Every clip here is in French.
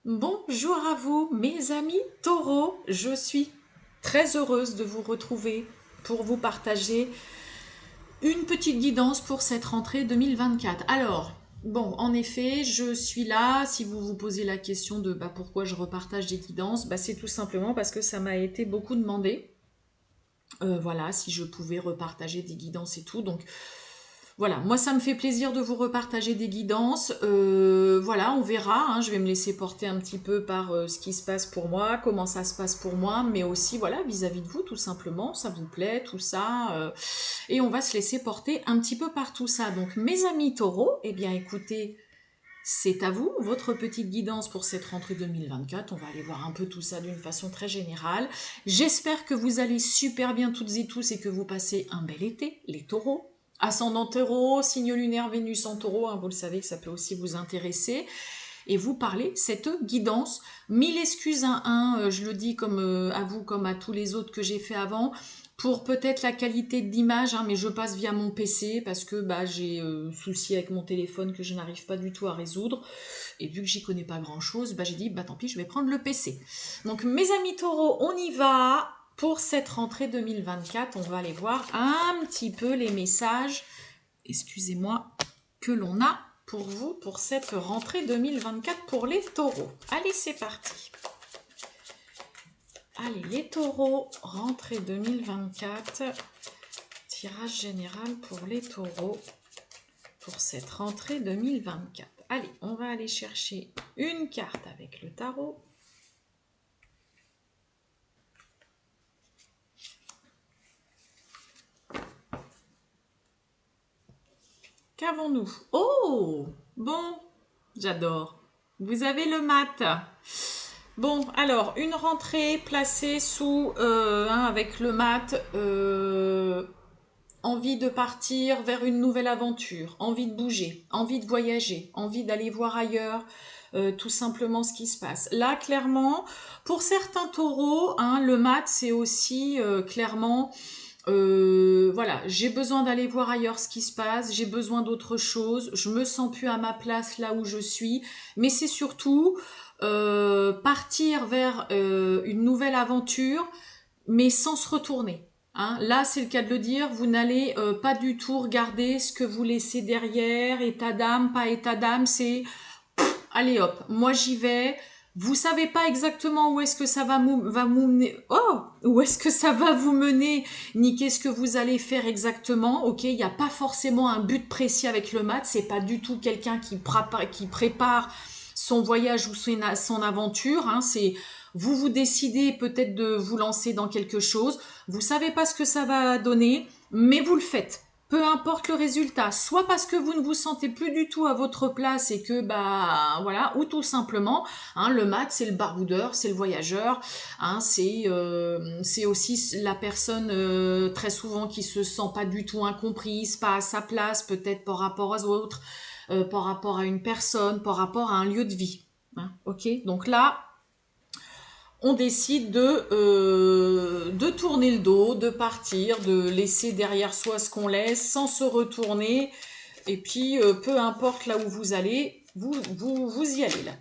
Bonjour à vous, mes amis taureaux. Je suis très heureuse de vous retrouver pour vous partager une petite guidance pour cette rentrée 2024. Alors, bon, en effet, je suis là. Si vous vous posez la question de pourquoi je repartage des guidances, c'est tout simplement parce que ça m'a été beaucoup demandé. Voilà, si je pouvais repartager des guidances et tout. Donc, voilà, moi ça me fait plaisir de vous repartager des guidances. Voilà, on verra, hein, je vais me laisser porter un petit peu par ce qui se passe pour moi, comment ça se passe pour moi, mais aussi voilà vis-à-vis de vous tout simplement, ça vous plaît, tout ça. Et on va se laisser porter un petit peu par tout ça. Donc mes amis taureaux, eh bien écoutez, c'est à vous, votre petite guidance pour cette rentrée 2024. On va aller voir un peu tout ça d'une façon très générale. J'espère que vous allez super bien toutes et tous et que vous passez un bel été, les taureaux. Ascendant taureau, signe lunaire Vénus en taureau, hein, vous le savez que ça peut aussi vous intéresser. Et vous parlez cette guidance. Mille excuses à je le dis comme à vous comme à tous les autres que j'ai fait avant pour peut-être la qualité d'image, hein, mais je passe via mon PC parce que j'ai souci avec mon téléphone que je n'arrive pas du tout à résoudre. Et vu que j'y connais pas grand-chose, j'ai dit tant pis, je vais prendre le PC. Donc mes amis taureaux, on y va. Pour cette rentrée 2024, on va aller voir un petit peu les messages, excusez-moi, que l'on a pour vous pour cette rentrée 2024 pour les taureaux. Allez, c'est parti. Allez, les taureaux, rentrée 2024, tirage général pour les taureaux pour cette rentrée 2024. Allez, on va aller chercher une carte avec le tarot. Qu'avons-nous? Oh, bon, j'adore. Vous avez le mat. Bon, alors, une rentrée placée sous, avec le mat, envie de partir vers une nouvelle aventure, envie de bouger, envie de voyager, envie d'aller voir ailleurs, tout simplement ce qui se passe. Là, clairement, pour certains taureaux, hein, le mat, c'est aussi clairement voilà, j'ai besoin d'aller voir ailleurs ce qui se passe, j'ai besoin d'autre chose, je me sens plus à ma place là où je suis, mais c'est surtout partir vers une nouvelle aventure, mais sans se retourner. Hein. Là, c'est le cas de le dire, vous n'allez pas du tout regarder ce que vous laissez derrière, état d'âme, pas état d'âme, c'est allez hop, moi j'y vais. Vous savez pas exactement où est-ce que ça va vous mener. Oh, où est-ce que ça va vous mener, ni qu'est-ce que vous allez faire exactement. Ok, il n'y a pas forcément un but précis avec le mat. C'est pas du tout quelqu'un qui prépare son voyage ou son aventure. Hein. C'est vous vous décidez peut-être de vous lancer dans quelque chose. Vous savez pas ce que ça va donner, mais vous le faites. Peu importe le résultat, soit parce que vous ne vous sentez plus du tout à votre place et que voilà, ou tout simplement, hein, le mat c'est le baroudeur, c'est le voyageur, hein, c'est aussi la personne très souvent qui se sent pas du tout incomprise, pas à sa place, peut-être par rapport aux autres, par rapport à une personne, par rapport à un lieu de vie. Hein, ok, donc là on décide de tourner le dos, de partir, de laisser derrière soi ce qu'on laisse sans se retourner. Et puis, peu importe là où vous allez, vous y allez là.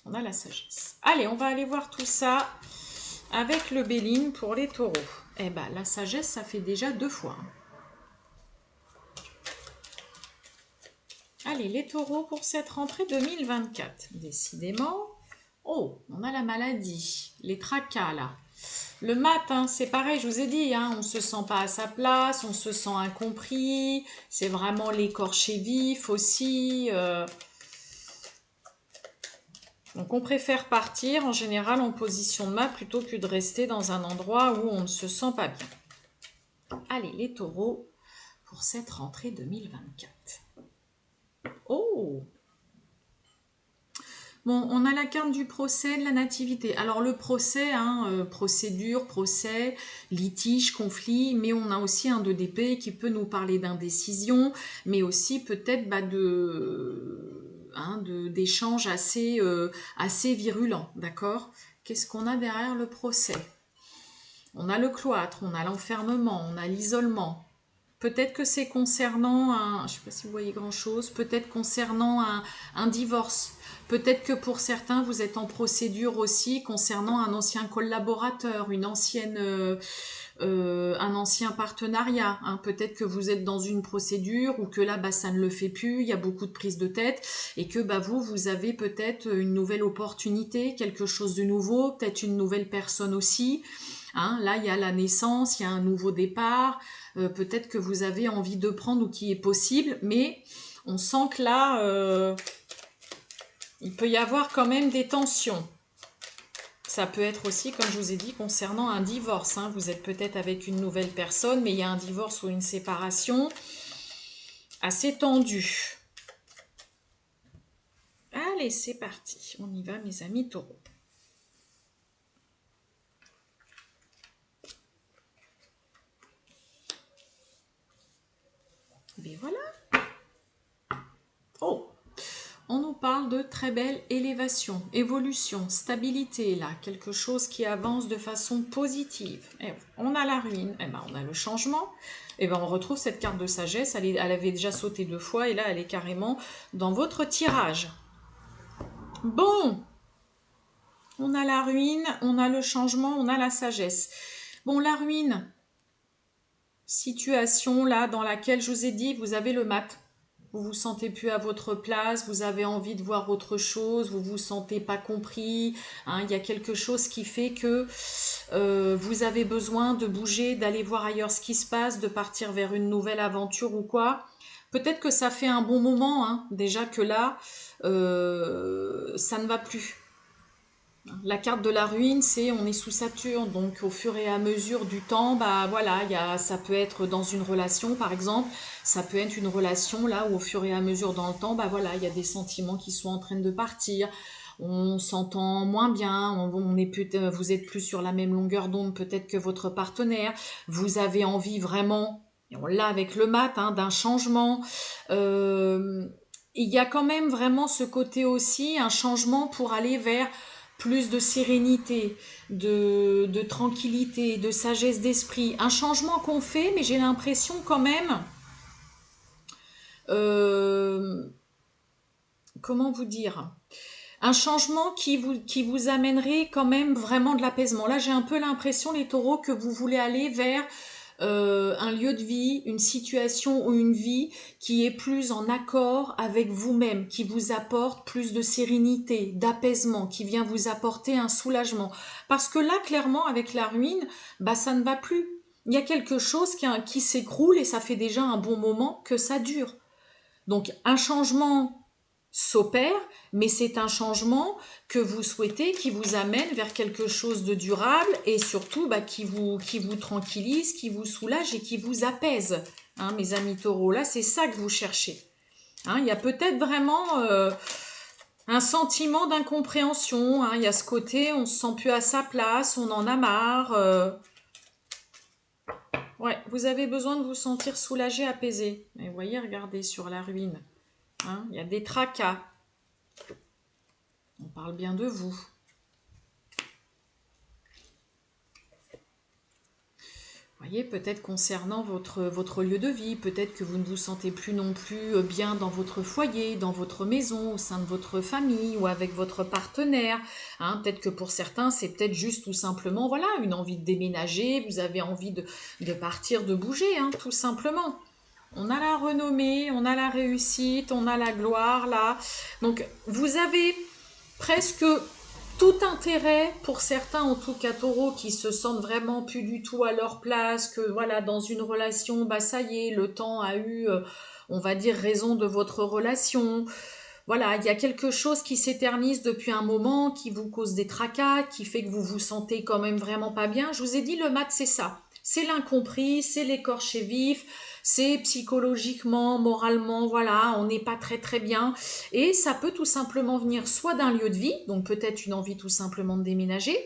On a la sagesse. Allez, on va aller voir tout ça avec le Béline pour les taureaux. Eh ben, la sagesse, ça fait déjà 2 fois. Allez, les taureaux pour cette rentrée 2024. Décidément. Oh, on a la maladie, les tracas là. Le matin, c'est pareil, je vous ai dit, hein, on se sent pas à sa place, on se sent incompris, c'est vraiment l'écorché vif aussi. Donc on préfère partir en général en position de mat plutôt que de rester dans un endroit où on ne se sent pas bien. Allez, les taureaux, pour cette rentrée 2024. Oh! Bon, on a la carte du procès de la nativité. Alors le procès, hein, procédure, procès, litige, conflit, mais on a aussi un 2 d'épée qui peut nous parler d'indécision, mais aussi peut-être d'échanges assez virulents, d'accord? Qu'est-ce qu'on a derrière le procès? On a le cloître, on a l'enfermement, on a l'isolement. Peut-être que c'est concernant je ne sais pas si vous voyez grand-chose, peut-être concernant un divorce. Peut-être que pour certains, vous êtes en procédure aussi concernant un ancien collaborateur, un ancien partenariat. Hein. Peut-être que vous êtes dans une procédure ou que là, ça ne le fait plus, il y a beaucoup de prises de tête et que vous avez peut-être une nouvelle opportunité, quelque chose de nouveau, peut-être une nouvelle personne aussi. Hein, là, il y a la naissance, il y a un nouveau départ. Peut-être que vous avez envie de prendre ou qui est possible, mais on sent que là, il peut y avoir quand même des tensions. Ça peut être aussi, comme je vous ai dit, concernant un divorce. Hein. Vous êtes peut-être avec une nouvelle personne, mais il y a un divorce ou une séparation assez tendue. Allez, c'est parti. On y va, mes amis taureaux. Et voilà. Oh, on nous parle de très belle élévation, évolution, stabilité, là, quelque chose qui avance de façon positive. Et on a la ruine, on a le changement, on retrouve cette carte de sagesse, elle avait déjà sauté 2 fois, et là, elle est carrément dans votre tirage. Bon, on a la ruine, on a le changement, on a la sagesse. Bon, la ruine, situation là dans laquelle je vous ai dit, vous avez le mat. Vous vous sentez plus à votre place, vous avez envie de voir autre chose, vous vous sentez pas compris. Hein, il y a quelque chose qui fait que vous avez besoin de bouger, d'aller voir ailleurs ce qui se passe, de partir vers une nouvelle aventure ou quoi. Peut-être que ça fait un bon moment, hein, déjà que là, ça ne va plus. La carte de la ruine, c'est on est sous Saturne, donc au fur et à mesure du temps, voilà, ça peut être dans une relation par exemple, ça peut être une relation là où au fur et à mesure dans le temps, voilà, il y a des sentiments qui sont en train de partir, on s'entend moins bien, vous êtes plus sur la même longueur d'onde peut-être que votre partenaire, vous avez envie vraiment, et on l'a avec le mat, hein, d'un changement. Il y a quand même vraiment ce côté aussi, un changement pour aller vers plus de sérénité, de tranquillité, de sagesse d'esprit. Un changement qu'on fait, mais j'ai l'impression quand même, comment vous dire, un changement qui vous amènerait quand même vraiment de l'apaisement. Là, j'ai un peu l'impression, les taureaux, que vous voulez aller vers un lieu de vie, une situation ou une vie qui est plus en accord avec vous-même, qui vous apporte plus de sérénité, d'apaisement, qui vient vous apporter un soulagement. Parce que là, clairement, avec la ruine, ça ne va plus. Il y a quelque chose qui s'écroule et ça fait déjà un bon moment que ça dure. Donc, un changement s'opère, mais c'est un changement que vous souhaitez, qui vous amène vers quelque chose de durable et surtout qui vous tranquillise, qui vous soulage et qui vous apaise. Hein, mes amis taureaux, là c'est ça que vous cherchez. Hein, il y a peut-être vraiment un sentiment d'incompréhension, hein, il y a ce côté, on se sent plus à sa place, on en a marre. Ouais, vous avez besoin de vous sentir soulagé, apaisé. Et vous voyez, regardez sur la ruine. Hein, il y a des tracas. On parle bien de vous. Vous voyez, peut-être concernant votre lieu de vie, peut-être que vous ne vous sentez plus non plus bien dans votre foyer, dans votre maison, au sein de votre famille ou avec votre partenaire. Hein, peut-être que pour certains, c'est peut-être juste tout simplement voilà, une envie de déménager, vous avez envie de partir, de bouger, hein, tout simplement. On a la renommée, on a la réussite, on a la gloire là. Donc vous avez presque tout intérêt pour certains, en tout cas taureaux, qui se sentent vraiment plus du tout à leur place, que voilà, dans une relation, ça y est, le temps a eu, on va dire, raison de votre relation. Voilà, il y a quelque chose qui s'éternise depuis un moment, qui vous cause des tracas, qui fait que vous vous sentez quand même vraiment pas bien. Je vous ai dit, le mat, c'est ça. C'est l'incompris, c'est l'écorché vif, c'est psychologiquement, moralement, voilà, on n'est pas très très bien. Et ça peut tout simplement venir soit d'un lieu de vie, donc peut-être une envie tout simplement de déménager,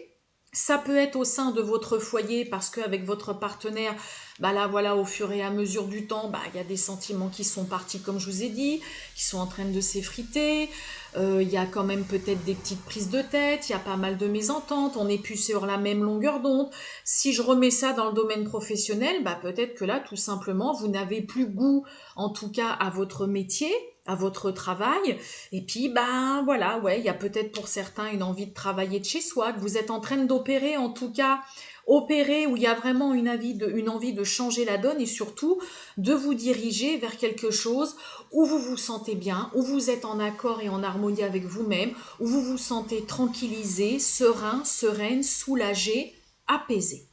Ça peut être au sein de votre foyer parce qu'avec votre partenaire, bah là voilà, au fur et à mesure du temps, bah il y a des sentiments qui sont partis comme je vous ai dit, qui sont en train de s'effriter. Il y a quand même peut-être des petites prises de tête, il y a pas mal de mésententes, on n'est plus sur la même longueur d'onde. Si je remets ça dans le domaine professionnel, bah peut-être que là tout simplement vous n'avez plus goût, en tout cas à votre métier, à votre travail, et puis ben voilà, ouais, il y a peut-être pour certains une envie de travailler de chez soi, que vous êtes en train d'opérer, en tout cas opérer où il y a vraiment une envie de changer la donne et surtout de vous diriger vers quelque chose où vous vous sentez bien, où vous êtes en accord et en harmonie avec vous-même, où vous vous sentez tranquillisé, serein, sereine, soulagé, apaisé.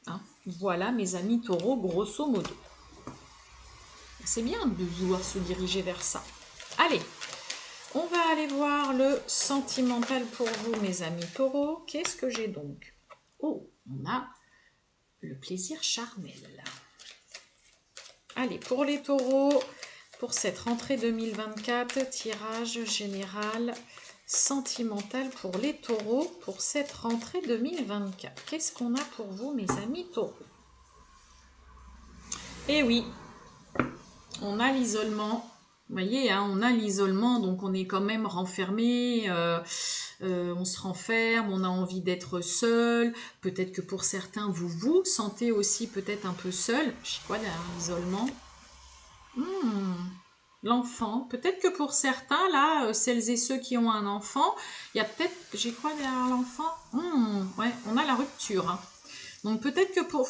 Hein, voilà mes amis taureaux, grosso modo. C'est bien de vouloir se diriger vers ça. Allez, on va aller voir le sentimental pour vous, mes amis taureaux. Qu'est-ce que j'ai donc? Oh, on a le plaisir charnel. Allez, pour les taureaux, pour cette rentrée 2024, tirage général sentimental pour les taureaux pour cette rentrée 2024. Qu'est-ce qu'on a pour vous, mes amis taureaux? Eh oui, on a l'isolement. Vous voyez, hein, on a l'isolement, donc on est quand même renfermé, on se renferme, on a envie d'être seul. Peut-être que pour certains, vous vous sentez aussi peut-être un peu seul. Je sais quoi derrière l'isolement? L'enfant. Peut-être que pour certains, là, celles et ceux qui ont un enfant, il y a peut-être, j'ai quoi derrière l'enfant? Ouais, on a la rupture. Hein. Donc peut-être que pour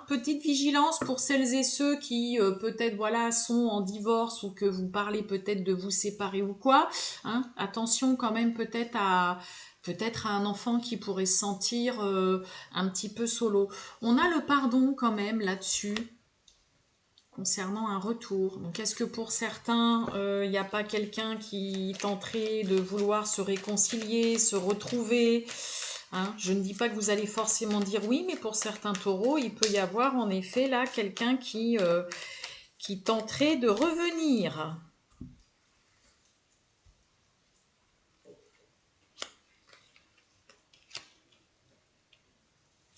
petite vigilance pour celles et ceux qui peut-être voilà sont en divorce ou que vous parlez peut-être de vous séparer ou quoi. Hein, attention quand même peut-être à un enfant qui pourrait se sentir un petit peu solo. On a le pardon quand même là-dessus concernant un retour. Donc est-ce que pour certains, il n'y a pas quelqu'un qui tenterait de vouloir se réconcilier, se retrouver? Hein, je ne dis pas que vous allez forcément dire oui, mais pour certains taureaux, il peut y avoir en effet là quelqu'un qui tenterait de revenir.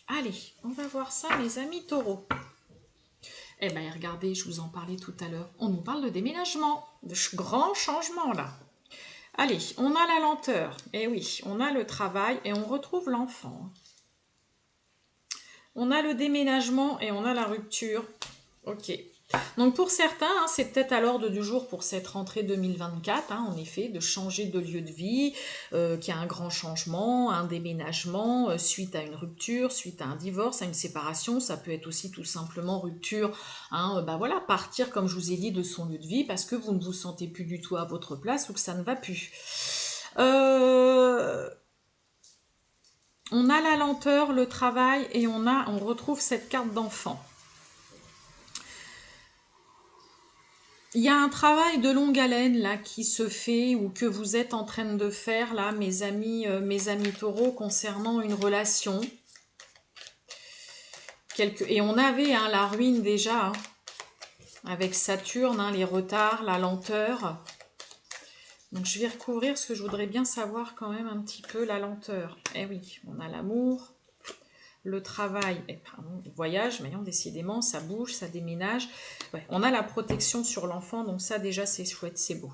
Allez, on va voir ça, mes amis taureaux. Eh bien, regardez, je vous en parlais tout à l'heure. On nous parle de déménagement, de grands changements là. Allez, on a la lenteur. Eh oui, on a le travail et on retrouve l'enfant. On a le déménagement et on a la rupture. Ok. Donc pour certains, hein, c'est peut-être à l'ordre du jour pour cette rentrée 2024, hein, en effet, de changer de lieu de vie, qu'il y a un grand changement, un déménagement, suite à une rupture, suite à un divorce, à une séparation. Ça peut être aussi tout simplement rupture, hein, bah voilà, partir, comme je vous ai dit, de son lieu de vie parce que vous ne vous sentez plus du tout à votre place ou que ça ne va plus. On a la lenteur, le travail et on retrouve cette carte d'enfant. Il y a un travail de longue haleine là qui se fait ou que vous êtes en train de faire là, mes amis taureaux, concernant une relation. Et on avait hein, la ruine déjà, hein, avec Saturne, hein, les retards, la lenteur. Donc je vais recouvrir parce que je voudrais bien savoir quand même un petit peu la lenteur. Eh oui, on a l'amour, le travail, le voyage, mais décidément, ça bouge, ça déménage. Ouais, on a la protection sur l'enfant, donc ça déjà c'est chouette, c'est beau.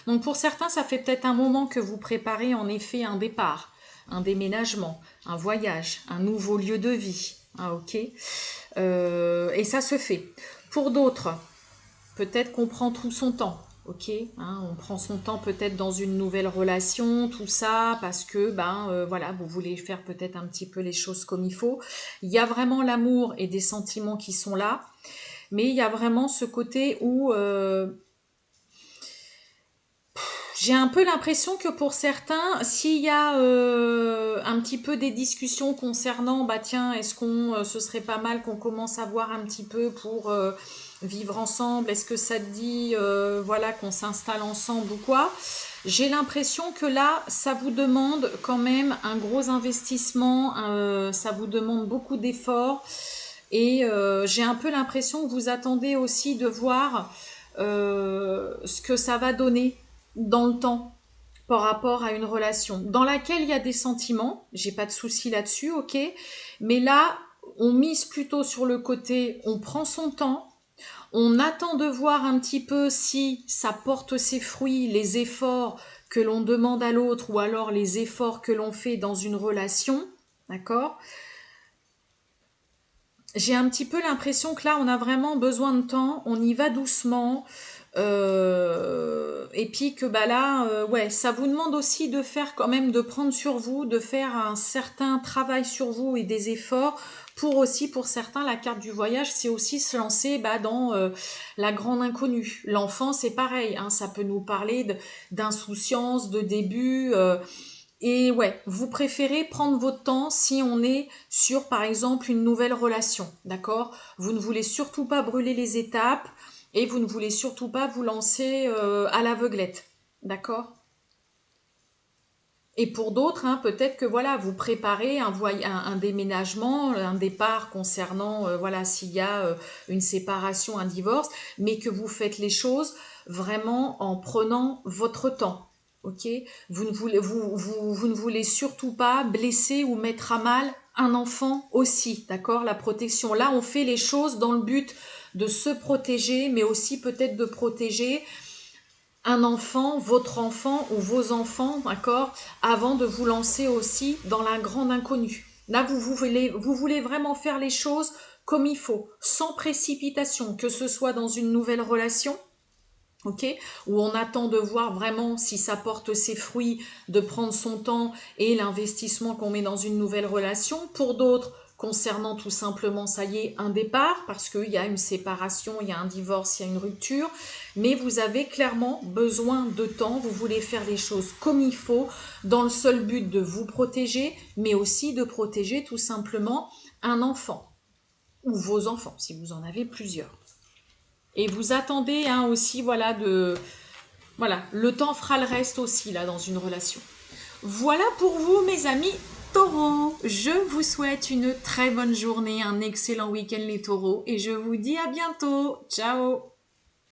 Donc pour certains, ça fait peut-être un moment que vous préparez en effet un départ, un déménagement, un voyage, un nouveau lieu de vie. Ah, ok. Et ça se fait. Pour d'autres, peut-être qu'on prend tout son temps. Ok, hein, on prend son temps peut-être dans une nouvelle relation, tout ça, parce que voilà, vous voulez faire peut-être un petit peu les choses comme il faut. Il y a vraiment l'amour et des sentiments qui sont là, mais il y a vraiment ce côté où j'ai un peu l'impression que pour certains, s'il y a un petit peu des discussions concernant, bah tiens, est-ce qu'on, ce serait pas mal qu'on commence à voir un petit peu pour vivre ensemble, est-ce que ça te dit, voilà, qu'on s'installe ensemble ou quoi? J'ai l'impression que là, ça vous demande quand même un gros investissement, ça vous demande beaucoup d'efforts et j'ai un peu l'impression que vous attendez aussi de voir ce que ça va donner dans le temps. par rapport à une relation dans laquelle il y a des sentiments, j'ai pas de souci là-dessus, ok, mais là, on mise plutôt sur le côté, on prend son temps, on attend de voir un petit peu si ça porte ses fruits, les efforts que l'on demande à l'autre ou alors les efforts que l'on fait dans une relation, d'accord? J'ai un petit peu l'impression que là, on a vraiment besoin de temps, on y va doucement, et puis que bah là, ouais, ça vous demande aussi de faire quand même, de prendre sur vous, de faire un certain travail sur vous et des efforts pour aussi, pour certains, la carte du voyage, c'est aussi se lancer bah, dans la grande inconnue. L'enfant, c'est pareil, hein, ça peut nous parler d'insouciance, de début. Et ouais, vous préférez prendre votre temps si on est sur, par exemple, une nouvelle relation, d'accord? Vous ne voulez surtout pas brûler les étapes et vous ne voulez surtout pas vous lancer à l'aveuglette, d'accord? Et pour d'autres, hein, peut-être que voilà, vous préparez un déménagement, un départ concernant voilà s'il y a une séparation, un divorce, mais que vous faites les choses vraiment en prenant votre temps. Ok, vous ne voulez surtout pas blesser ou mettre à mal un enfant aussi, d'accord? La protection. Là, on fait les choses dans le but de se protéger, mais aussi peut-être de protéger un enfant, votre enfant ou vos enfants, d'accord, avant de vous lancer aussi dans la grande inconnue. Là, vous voulez vraiment faire les choses comme il faut, sans précipitation, que ce soit dans une nouvelle relation, ok, où on attend de voir vraiment si ça porte ses fruits, de prendre son temps et l'investissement qu'on met dans une nouvelle relation. Pour d'autres, concernant tout simplement, ça y est, un départ, parce qu'il y a une séparation, il y a un divorce, il y a une rupture, mais vous avez clairement besoin de temps, vous voulez faire les choses comme il faut, dans le seul but de vous protéger, mais aussi de protéger tout simplement un enfant, ou vos enfants, si vous en avez plusieurs. Et vous attendez hein, aussi, voilà, le temps fera le reste aussi là dans une relation. Voilà pour vous mes amis taureaux. Je vous souhaite une très bonne journée, un excellent week-end les taureaux et je vous dis à bientôt. Ciao.